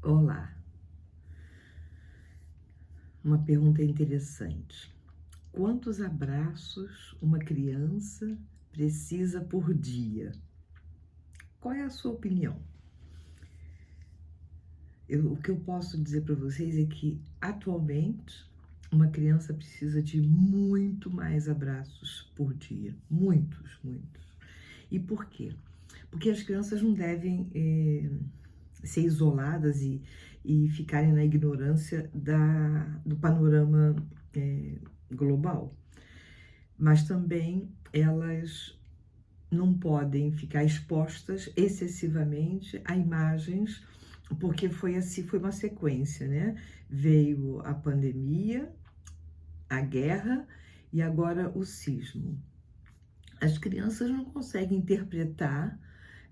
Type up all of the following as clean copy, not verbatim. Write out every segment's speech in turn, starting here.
Olá, uma pergunta interessante. Quantos abraços uma criança precisa por dia? Qual é a sua opinião? O que eu posso dizer para vocês é que, atualmente, uma criança precisa de muito mais abraços por dia. Muitos, muitos. E por quê? Porque as crianças não devem ser isoladas e ficarem na ignorância do panorama global. Mas também elas não podem ficar expostas excessivamente a imagens, porque foi assim, foi uma sequência, né? Veio a pandemia, a guerra e agora o sismo. As crianças não conseguem interpretar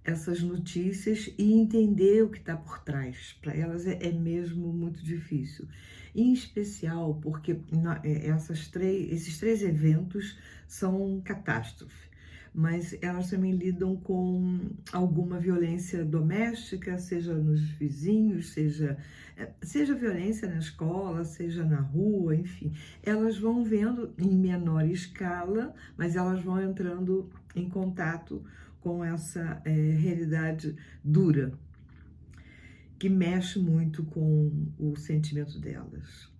essas notícias e entender o que está por trás. Para elas é mesmo muito difícil. Em especial porque esses três eventos são catástrofe, mas elas também lidam com alguma violência doméstica, seja nos vizinhos, seja violência na escola, seja na rua, enfim. Elas vão vendo em menor escala, mas elas vão entrando em contato com essa realidade dura, que mexe muito com o sentimento delas.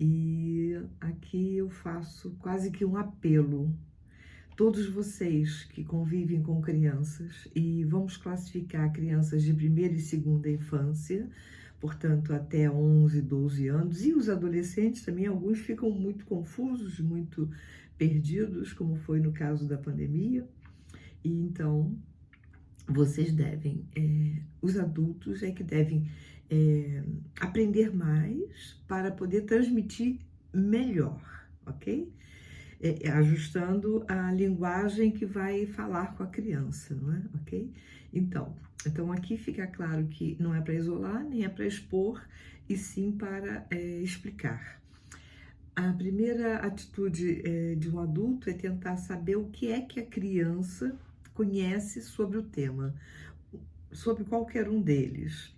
E aqui eu faço quase que um apelo. Todos vocês que convivem com crianças, e vamos classificar crianças de primeira e segunda infância, portanto até 11, 12 anos, e os adolescentes também, alguns ficam muito confusos, muito perdidos, como foi no caso da pandemia. E então, vocês devem, os adultos é que devem aprender mais para poder transmitir melhor, ok? Ajustando a linguagem que vai falar com a criança, não é? Ok? Então aqui fica claro que não é para isolar, nem é para expor, e sim para explicar. A primeira atitude de um adulto é tentar saber o que é que a criança conhece sobre o tema, sobre qualquer um deles.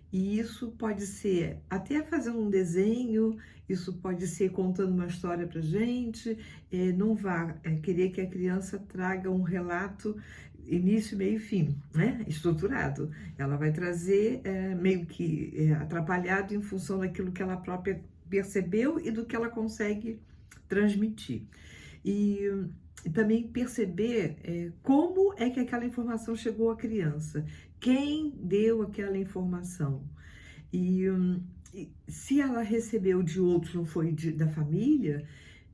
E isso pode ser até fazendo um desenho, isso pode ser contando uma história para gente. Não vá querer que a criança traga um relato início, meio e fim, né? Estruturado. Ela vai trazer meio que atrapalhado em função daquilo que ela própria percebeu e do que ela consegue transmitir. E também perceber como é que aquela informação chegou à criança, quem deu aquela informação. E se ela recebeu de outros, não foi da família,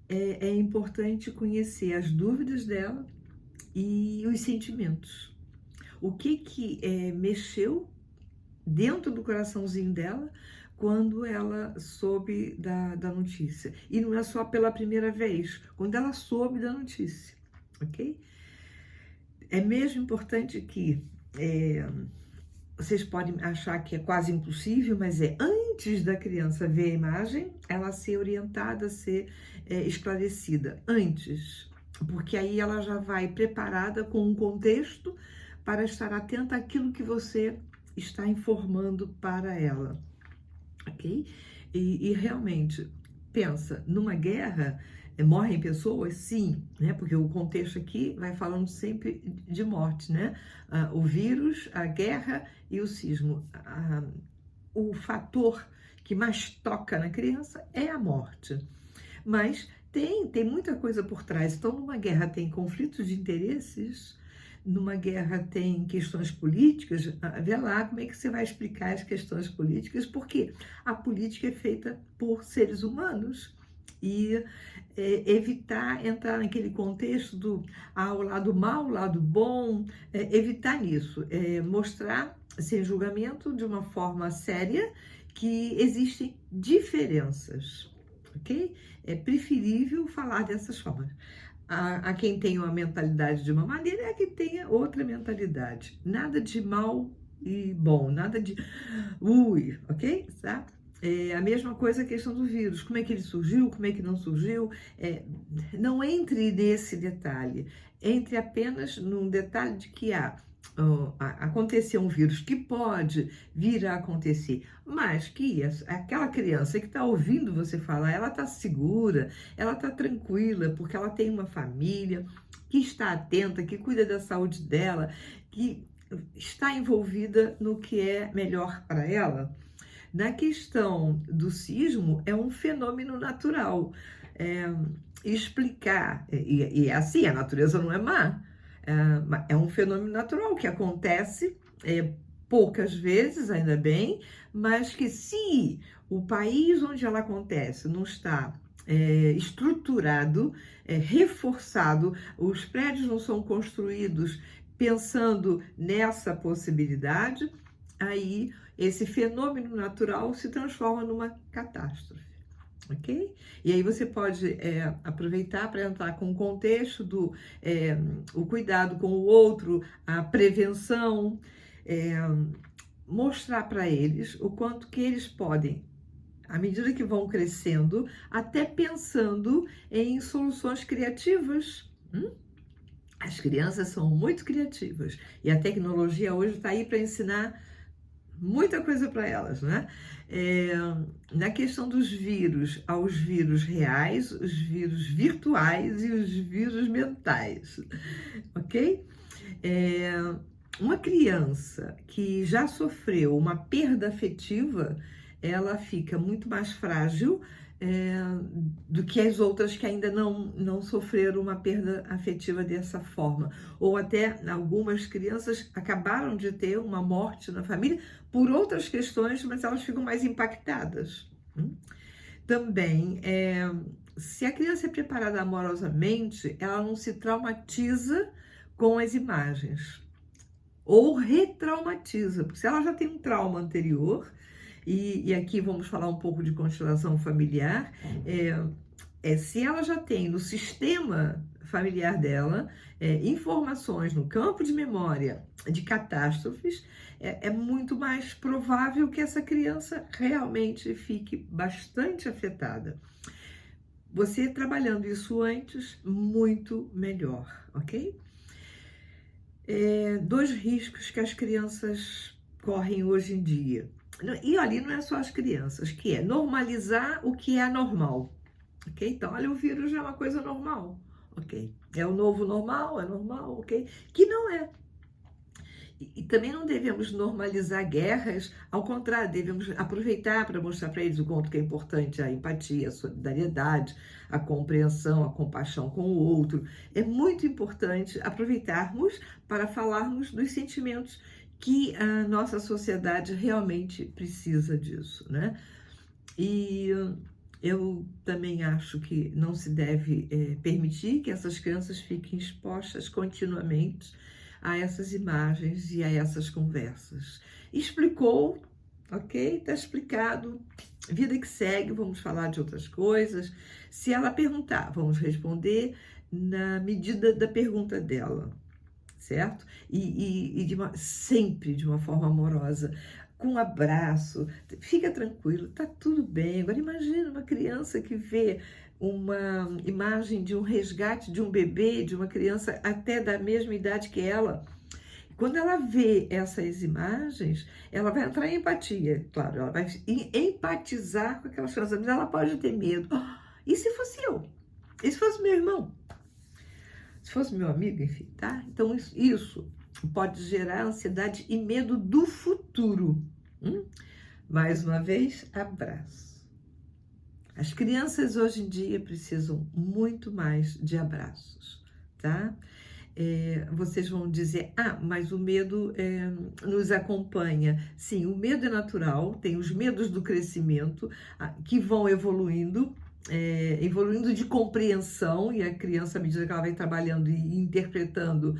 é importante conhecer as dúvidas dela e os sentimentos. O que mexeu dentro do coraçãozinho dela quando ela soube da notícia. E não é só pela primeira vez, quando ela soube da notícia, ok? É mesmo importante que vocês podem achar que é quase impossível, mas antes da criança ver a imagem, ela ser orientada, ser esclarecida, antes, porque aí ela já vai preparada com um contexto para estar atenta àquilo que você está informando para ela, ok? E realmente, pensa, numa guerra, morrem pessoas? Sim, né? Porque o contexto aqui vai falando sempre de morte, né? O vírus, a guerra e o sismo. O fator que mais toca na criança é a morte. Mas tem muita coisa por trás. Então, numa guerra tem conflitos de interesses, numa guerra tem questões políticas. Vê lá como é que você vai explicar as questões políticas, porque a política é feita por seres humanos. E evitar entrar naquele contexto do o lado mau, o lado bom, evitar nisso, mostrar sem julgamento, de uma forma séria, que existem diferenças, ok? É preferível falar dessas formas. A quem tem uma mentalidade de uma maneira, é a quem tenha outra mentalidade. Nada de mal e bom, nada de ok? Tá? A mesma coisa a questão do vírus, como é que ele surgiu, como é que não surgiu, não entre nesse detalhe, entre apenas num detalhe de que acontecer um vírus, que pode vir a acontecer, mas que aquela criança que está ouvindo você falar, ela está segura, ela está tranquila, porque ela tem uma família que está atenta, que cuida da saúde dela, que está envolvida no que é melhor para ela. Na questão do sismo, é um fenômeno natural. Explicar, e é assim, a natureza não é má, é um fenômeno natural que acontece poucas vezes, ainda bem, mas que se o país onde ela acontece não está estruturado, reforçado, os prédios não são construídos pensando nessa possibilidade, aí esse fenômeno natural se transforma numa catástrofe, ok? E aí você pode aproveitar para entrar com o contexto do o cuidado com o outro, a prevenção, mostrar para eles o quanto que eles podem, à medida que vão crescendo, até pensando em soluções criativas. As crianças são muito criativas e a tecnologia hoje está aí para ensinar muita coisa para elas, né? Na questão dos vírus, aos vírus reais, os vírus virtuais e os vírus mentais, ok? Uma criança que já sofreu uma perda afetiva, ela fica muito mais frágil do que as outras que ainda não sofreram uma perda afetiva dessa forma. Ou até algumas crianças acabaram de ter uma morte na família por outras questões, mas elas ficam mais impactadas. Também, se a criança é preparada amorosamente, ela não se traumatiza com as imagens. Ou retraumatiza, porque se ela já tem um trauma anterior, e aqui vamos falar um pouco de constelação familiar, se ela já tem no sistema familiar dela informações no campo de memória de catástrofes, é muito mais provável que essa criança realmente fique bastante afetada. Você trabalhando isso antes, muito melhor, ok? 2 riscos que as crianças correm hoje em dia. E ali não é só as crianças, que é normalizar o que é anormal, ok? Então, olha, o vírus já é uma coisa normal, ok? É o novo normal, é normal, ok? Que não é. E também não devemos normalizar guerras, ao contrário, devemos aproveitar para mostrar para eles o quanto que é importante a empatia, a solidariedade, a compreensão, a compaixão com o outro. É muito importante aproveitarmos para falarmos dos sentimentos que a nossa sociedade realmente precisa disso, né? E eu também acho que não se deve permitir que essas crianças fiquem expostas continuamente a essas imagens e a essas conversas. Explicou, ok? Está explicado. Vida que segue, vamos falar de outras coisas. Se ela perguntar, vamos responder na medida da pergunta dela, certo? E sempre de uma forma amorosa, com um abraço, fica tranquilo, tá tudo bem. Agora imagina uma criança que vê uma imagem de um resgate de um bebê, de uma criança até da mesma idade que ela. Quando ela vê essas imagens, ela vai entrar em empatia, claro, ela vai empatizar com aquelas crianças, mas ela pode ter medo. E se fosse eu? E se fosse meu irmão? Se fosse meu amigo, enfim, tá? Então, isso pode gerar ansiedade e medo do futuro. Mais uma vez, abraço. As crianças hoje em dia precisam muito mais de abraços, tá? Vocês vão dizer, mas o medo nos acompanha. Sim, o medo é natural, tem os medos do crescimento que vão evoluindo, evoluindo de compreensão, e a criança, à medida que ela vai trabalhando e interpretando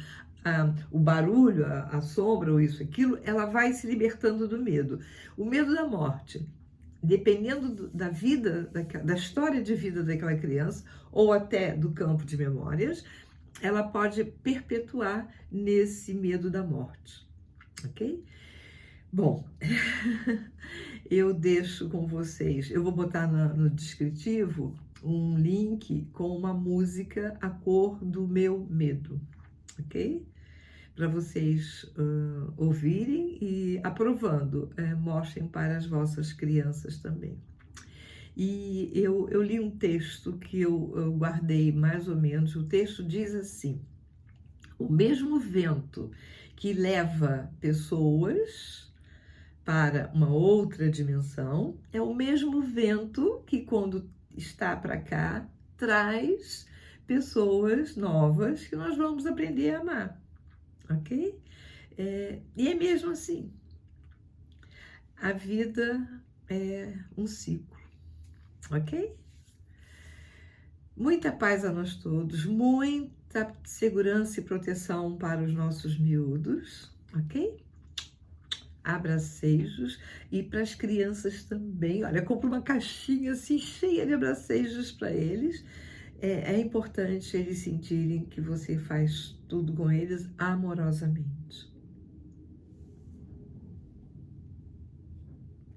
o barulho, a sombra, ou isso, aquilo, ela vai se libertando do medo. O medo da morte, dependendo da vida, da história de vida daquela criança, ou até do campo de memórias, ela pode perpetuar nesse medo da morte, ok? Bom, eu deixo com vocês, eu vou botar no descritivo um link com uma música, A Cor do Meu Medo, ok? para vocês ouvirem e, aprovando, mostrem para as vossas crianças também. E eu li um texto que eu guardei mais ou menos. O texto diz assim: o mesmo vento que leva pessoas para uma outra dimensão é o mesmo vento que, quando está para cá, traz pessoas novas que nós vamos aprender a amar, ok? E é mesmo assim. A vida é um ciclo, ok? Muita paz a nós todos, muita segurança e proteção para os nossos miúdos, ok? Abracejos, e para as crianças também. Olha, compra uma caixinha assim cheia de abracejos para eles. É importante eles sentirem que você faz tudo com eles amorosamente.